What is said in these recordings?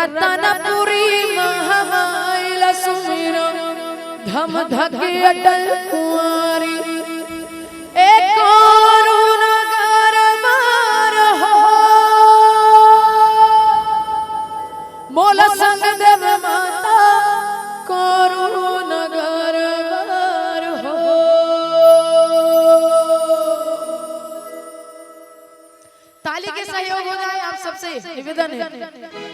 रतनपुरी महामाइल सुमिरो धम धके अटल कुंवारी एक और नगर मार हो मोल संग देव माता कोरु नगर मार हो। ताली के सहयोग हो जाए आप सबसे निवेदन है।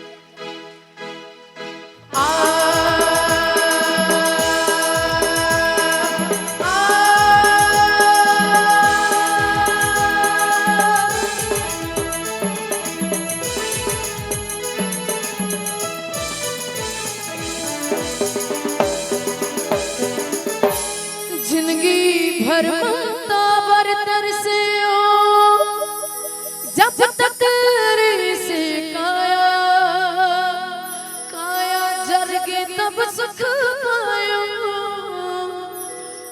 जिंदगी भर ममता बरतर से जब तक से काया काया जरगे तब सुख पायो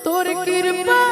तोर कृपा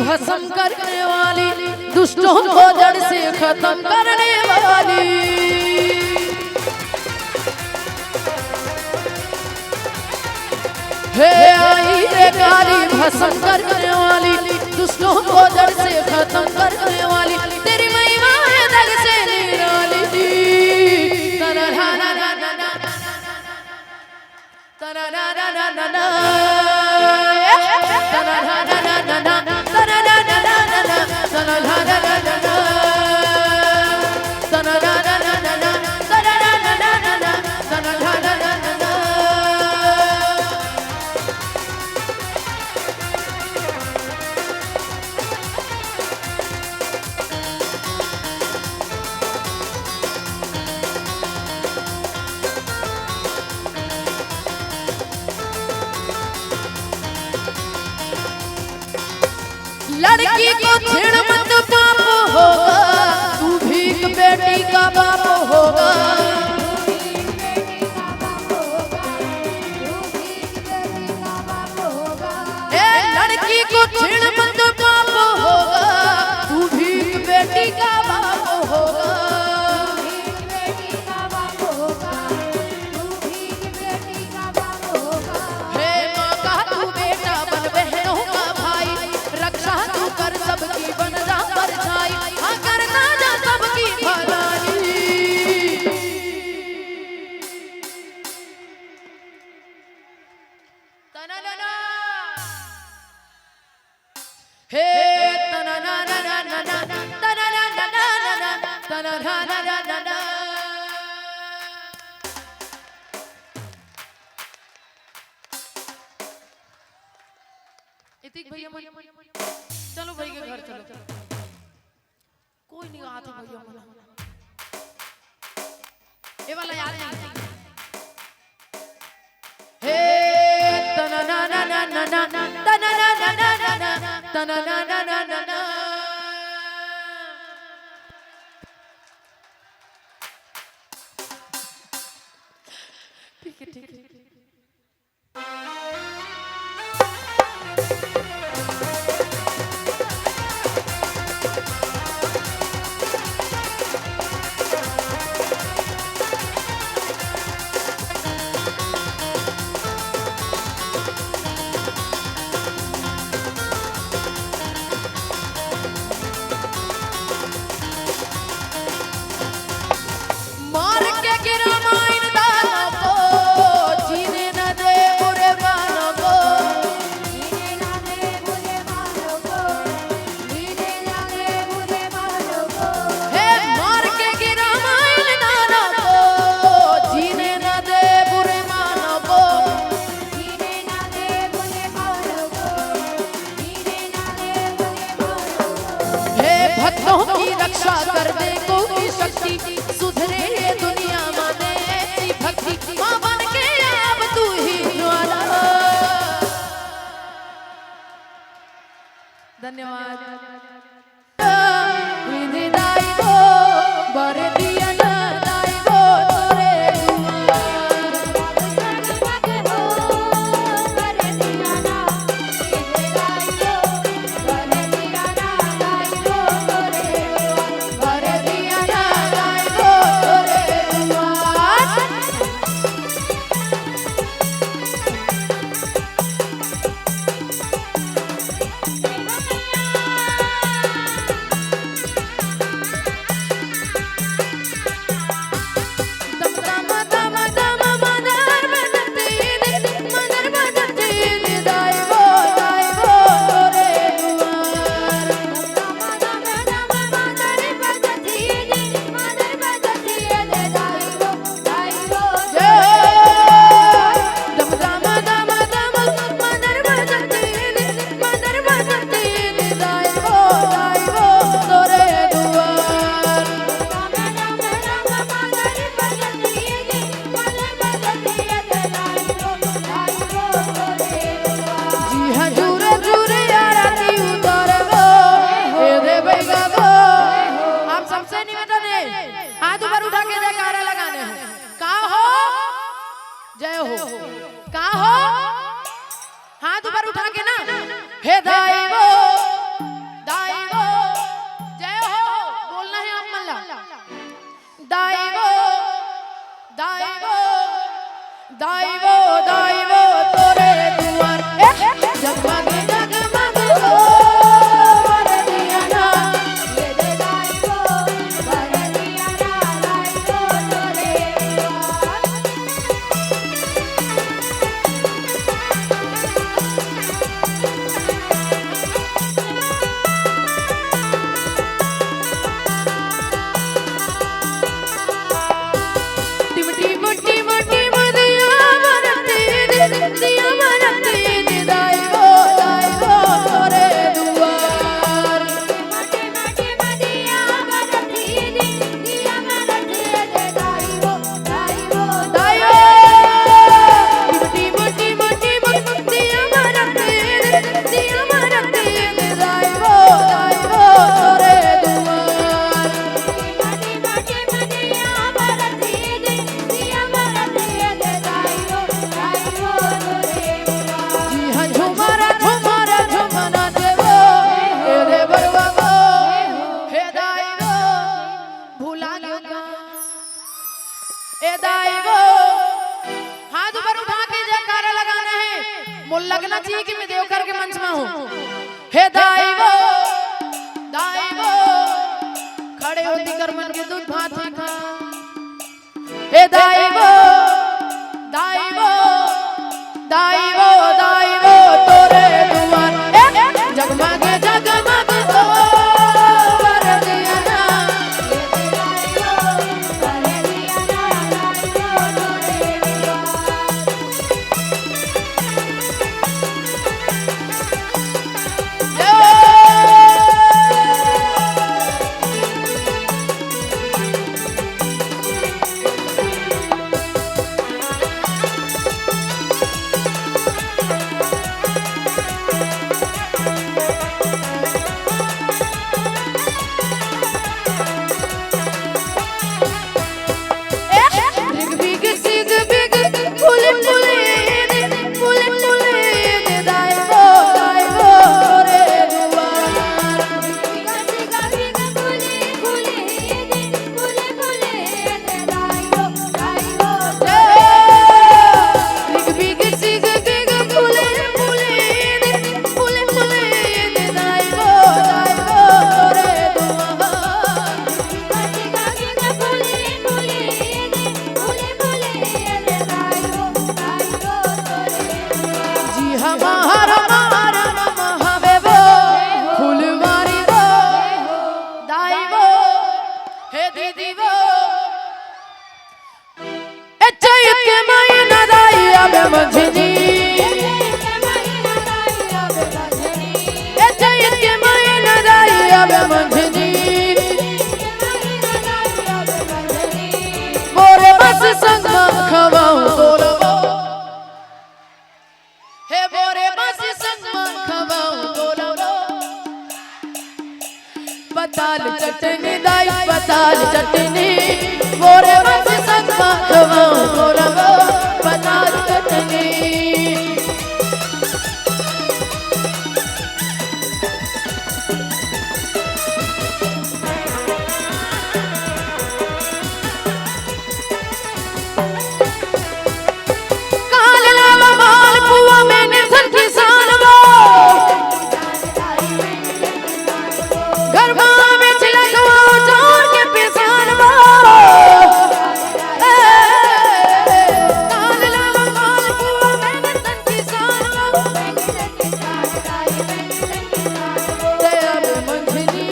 भस्म करने वाली, दुष्टों को जड़ से खत्म करने वाली। हे आई रे काली भस्म करने वाली, दुष्टों को जड़ से खत्म करने वाली, तेरी महिमा है जग से निराली। लड़की को छेड़ मत पाप होगा, तू भीख बेटी का बाप होगा। लड़की को छेड़ मत पाप होगा, तू भीख बेटी का बाप होगा। हे माँ का तू बेटा बन बहनों का भाई, रक्षा तू कर सबकी बन जा परछाई, हाँ करना जा सबकी भलाई। हे तना ना ना ना ना ना तना ना ना ना ना तना ना ना ना ना ना। इतिक भैया चलो भाई के घर चलो, कोई नहीं आता भैया मना, ये वाला याद नहीं। हे तना ना ना ना ना ना तना ना ना ना ना तना ना ना ना ना ना। ठीक है ठीक है। मार के गिरा माइन दानों को, जीने न दे बुरे मानों को, जीने न दे बुरे मानों को, जीने न दे बुरे मानों को। हे मार के गिरा माइन दानों को, जीने न दे बुरे मानों को, जीने न दे बुरे मानों को, जीने न दे बुरे मानों को। हे भक्तों की रक्षा कर दे कोई शक्ति, सुधरे दुनिया माने ऐसी भक्ति, माँ बन के अब तू ही ज्वाला। धन्यवाद। जय हो का हो हाथ ऊपर उठा के ना हे दाई वो दाइवो दाइवो दाइवो दाइवो तोरे दुआर जगमग जगमग हो वरदिया ना ये दे दाइवो वरदिया ना दाइवो तोरे टिमटी मोटी मोटी मदिया मरते दिया मरते दाइवो दाइवो तोरे दुआर मोटी मोटी मदिया मरते दिया मरते दाइवो दाइवो दाइवो टिमटी मोटी मोटी मदिया मरते दिया मरते दाइवो दाइवो तोरे दुआर मोटी मोटी मदिया मरते दिया मरते दाइवो दाइवो तोरे जी हाँ झुमरा झुमरा झुमना देवो हे रे बरवा हे दाइवो भूला गयो का ए दाइवो हाथ ऊपर उठा के जयकारा लगाना है मुझे लगना चाहिए कि मैं देवकर के मंच में हूँ हे दाइवो दाइवो खड़े होती कर मन के दूध भात खा हे दाइवो दाइवो दाइवो दाइवो तोरे दुआर जगमग जगमग हो वरदिया ना ये दे दाइवो वरदिया ना दाइवो तोरे बिग बिग सिग बिग फुले फुले दाइवो दाइवो तोरे दुआर बिग सिग बिग फुले फुले दाइवो दाइवो बिग बिग सिग बिग फुले फुले दाइवो दाइवो तोरे दुआर बिग सिग बिग फुले जी हमार मार महावेवो फुलवारी वो दाइवो हे दीदीवो ए चैत के महीना दाइया में मंझनी ए चैत के महीना दाइया में मंझनी मोरे बस संग खवाऊं बोलबो हे मोरे बस संग खवाऊं बोलबो पताल चटनी दाई पताल चटनी मोरे बस संग खवाऊं बोलबो पताल चटनी काल लावा माल पुआ मैंने सन किसान वो गरबा में चिलकवा जोर के पिसान वो काल लावा माल पुआ मैंने सन किसान वो तेरा मंझनी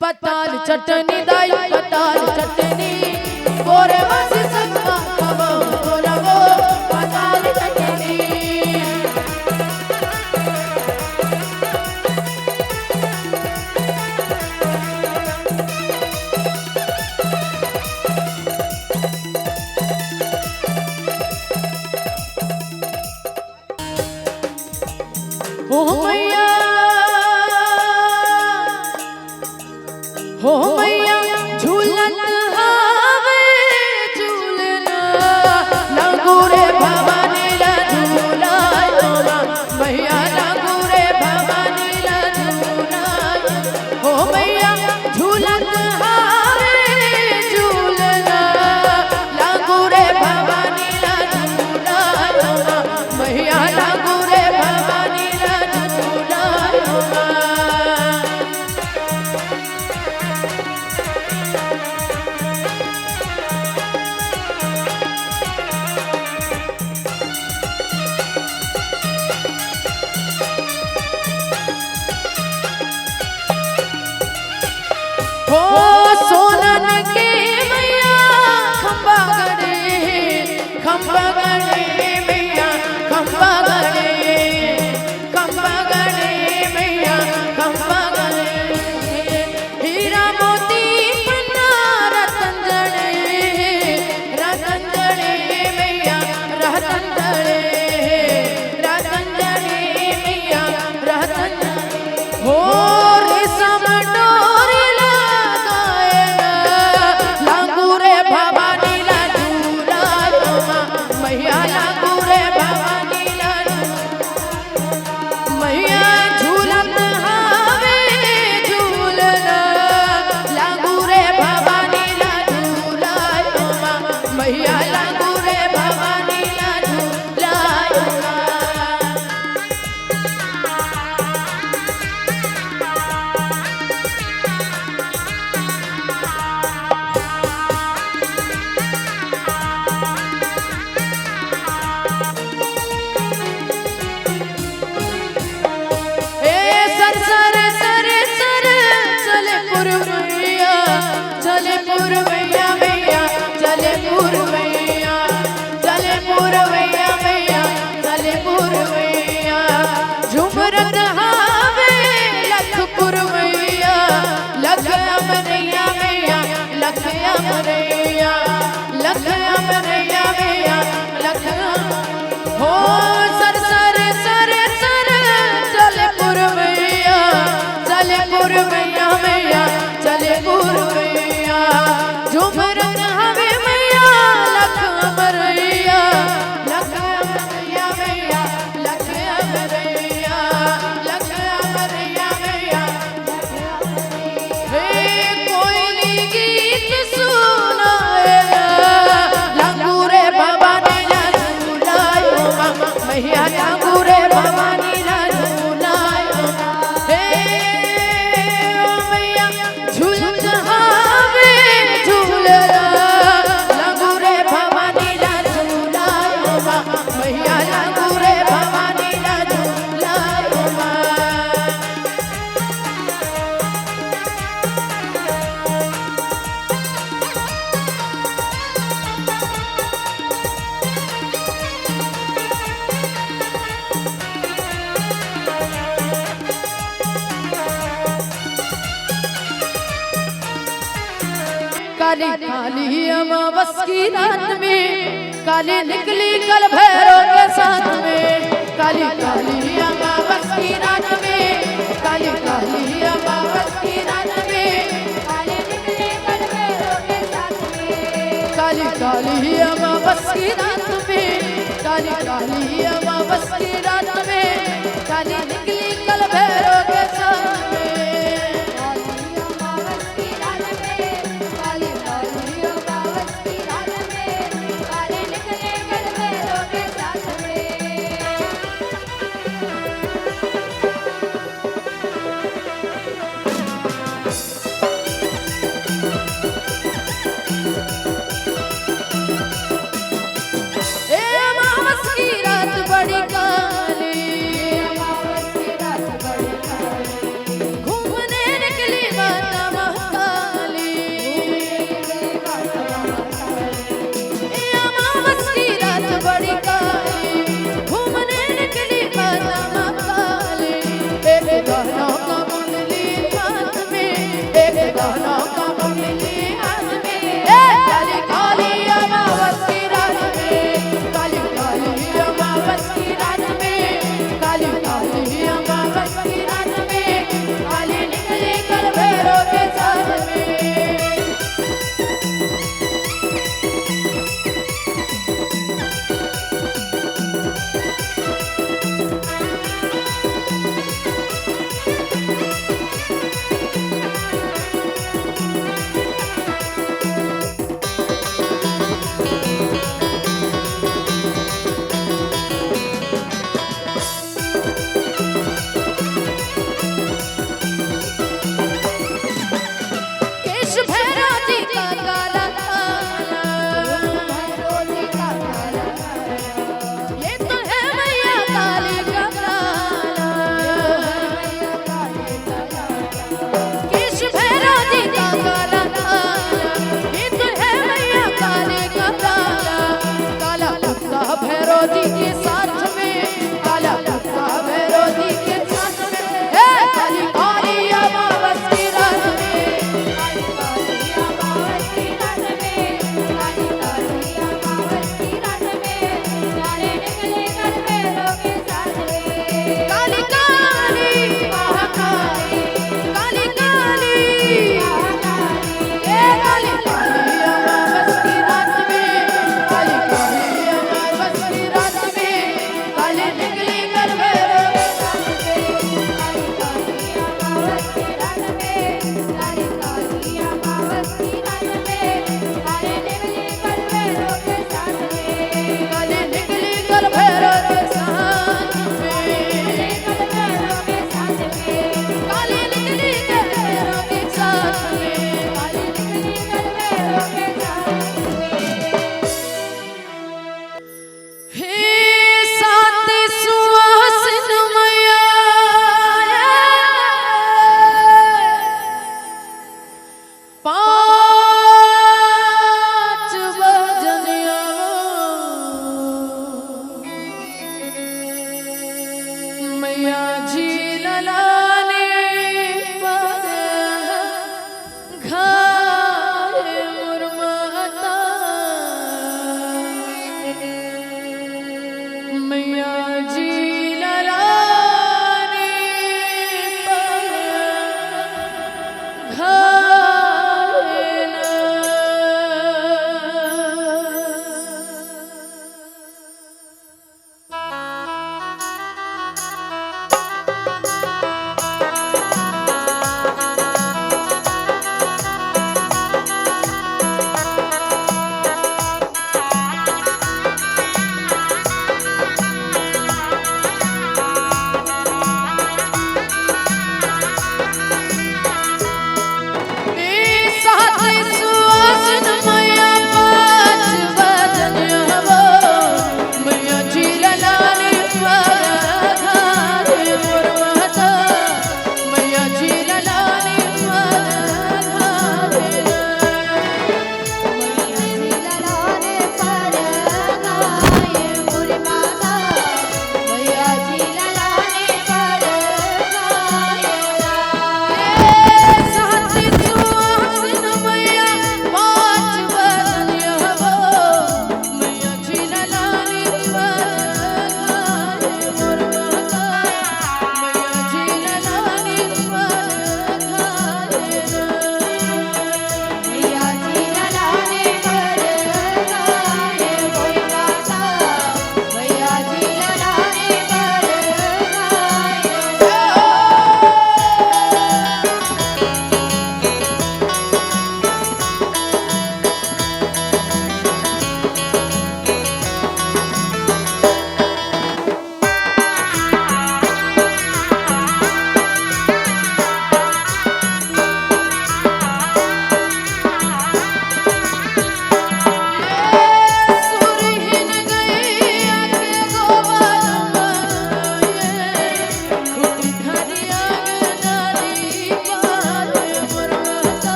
पताल चटनी दाई पताल चटनी मोरे बस संग खवाऊं बोलबो पताल चटनी हो मैया हो मैया झूलत हा मैया मैया चले गुर मैया झुमरन हवे मैया लख अमरैया लख अमरैया मैया लख अमरैया लख अमरैया मैया हे कोयली गीत सुनाएगा लंगूरे भवानी ला झूलायो मैया लंगूरे भवानी ला झूलायो हे ओ मैया झूल जहावे झूलरा लंगूरे भवानी ला झूलायो मैया लंगूरे भवानी ला झूलायो काली काली अमावस की रात में काली निकली कल भैरव के साथ में काली काली अमावस की रात में काली काली अमावस की रात में काली निकली कल भैरव के साथ में काली काली अमावस की रात में काली काली अमावस की रात में काली निकली कल भैरव के साथ में बड़ी काली अमावस की रात बड़ी काली